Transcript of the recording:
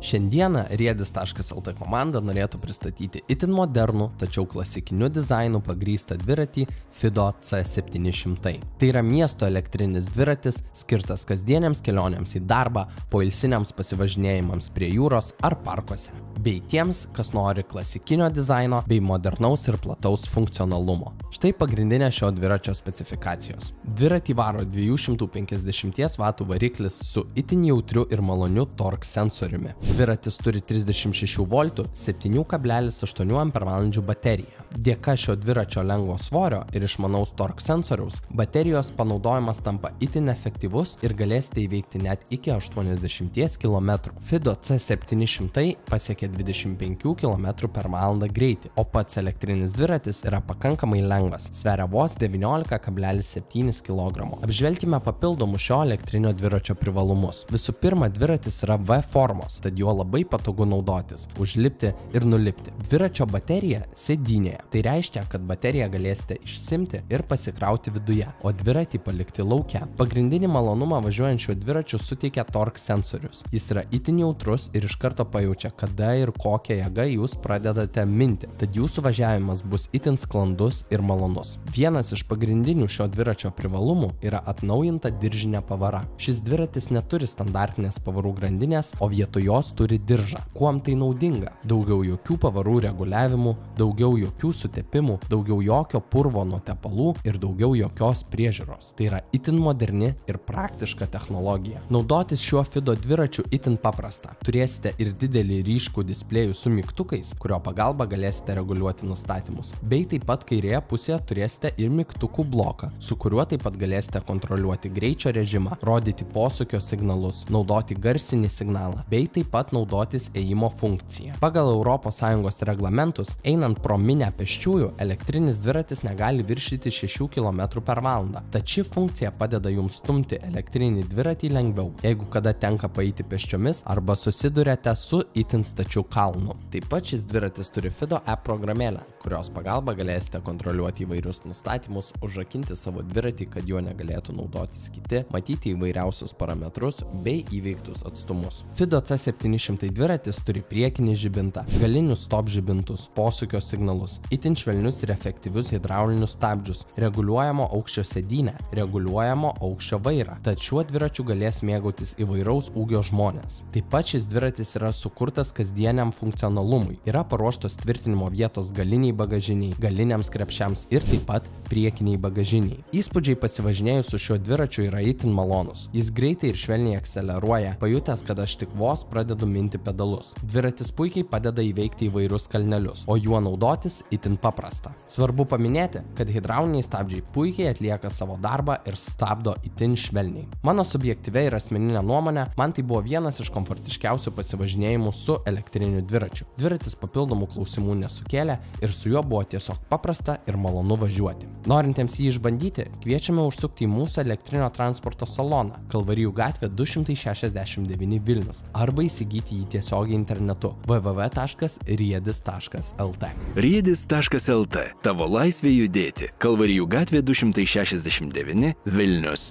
Šiandieną riedis.lt komanda norėtų pristatyti itin modernų, tačiau klasikiniu dizainu pagrįstą dviratį Fido C700. Tai yra miesto elektrinis dviratis, skirtas kasdieniams kelionėms į darbą, poilsiniams pasivažinėjimams prie jūros ar parkuose, bei tiems, kas nori klasikinio dizaino bei modernaus ir plataus funkcionalumo. Štai pagrindinė šio dviračio specifikacijos. Dviratį varo 250 W variklis su itin jautriu ir maloniu torque sensoriumi. Dviratis turi 36 V 7,8 Ah bateriją. Dėka šio dviračio lengvo svorio ir išmanaus torque sensoriaus, baterijos panaudojimas tampa itin efektyvus ir galėsite įveikti net iki 80 km. Fido C700 pasiekia 25 km/h greitį, o pats elektrinis dviratis yra pakankamai lengvas, sveria vos 19,7 kg. Apžvelkime papildomus šio elektrinio dviračio privalumus. Visų pirma, dviratis yra V formos, tad juo labai patogu naudotis, užlipti ir nulipti. Dviračio baterija sėdynėje. Tai reiškia, kad bateriją galėsite išsimti ir pasikrauti viduje, o dviratį palikti lauke. Pagrindinį malonumą važiuojant šiuo dviračiu suteikia torque sensorius. Jis yra itin jautrus ir iš karto pajaučia, kada ir kokią jėgą jūs pradedate minti, tad jūsų važiavimas bus itin sklandus ir malonus. Vienas iš pagrindinių šio dviračio privalumų yra atnaujinta diržinė pavara. Šis dviratis neturi standartinės pavarų grandinės, o vietoj jos turi diržą. Kuom tai naudinga? Daugiau jokių pavarų reguliavimų, daugiau jokių sutepimų, daugiau jokio purvo nuo tepalų ir daugiau jokios priežiūros. Tai yra itin moderni ir praktiška technologija. Naudotis šiuo Fido dviračiu itin paprasta. Turėsite ir didelį ryškų displejų su mygtukais, kurio pagalba galėsite reguliuoti nustatymus. Bei taip pat kairėje pusėje turėsite ir mygtukų bloką, su kuriuo taip pat galėsite kontroliuoti greičio režimą, rodyti posūkio signalus, naudoti garsinį signalą, bei taip pat naudotis ėjimo funkciją. Pagal ES reglamentus, einant pro minią pėsčiųjų, elektrinis dviratis negali viršyti 6 km/h. Tad ši funkcija padeda jums stumti elektrinį dviratį lengviau, jeigu kada tenka paeiti pėsčiomis arba susiduriate su itin stačiu kalnu. Taip pat šis dviratis turi Fido app programėlę, kurios pagalba galėsite kontroliuoti įvairius nustatymus, užrakinti savo dviratį, kad juo negalėtų naudotis kiti, matyti įvairiausius parametrus bei įveiktus atstumus. Fido C700 dviratis turi priekinį žibintą, galinius stop žibintus, posūkio signalus, itin švelnius ir efektyvius hidraulinius stabdžius, reguliuojamo aukščio sėdynę, reguliuojamo aukščio vairą. Tad šiuo dviračiu galės mėgautis įvairaus ūgio žmonės. Taip pat šis dviratis yra sukurtas kasdieniam funkcionalumui. Yra paruoštos tvirtinimo vietos galiniai bagažiniai, galiniams krepšiams ir taip pat priekiniai bagažiniai. Įspūdžiai pasivažinėjus su šiuo dviračiu yra itin malonus. Jis greitai ir švelniai akceleruoja, pajutęs, kad aš tik vos pradedu minti pedalus. Dviratis puikiai padeda įveikti įvairius kalnelius, o juo naudotis itin paprasta. Svarbu paminėti, kad hidrauliniai stabdžiai puikiai atlieka savo darbą ir stabdo itin švelniai. Mano subjektyvia ir asmeninė nuomonė, man tai buvo vienas iš komfortiškiausių pasivažinėjimų su elektriniu dviračiu. Dviratis papildomų klausimų nesukėlė ir su juo buvo tiesiog paprasta ir malonu važiuoti. Norintiems jį išbandyti, kviečiame užsukti į mūsų elektrinio transporto saloną Kalvarijų gatvė 269 Vilnius arba įsigyti jį tiesiogiai internetu www.riedis.lt. Riedis.lt. Tavo laisvė judėti. Kalvarijų gatvė 269 Vilnius.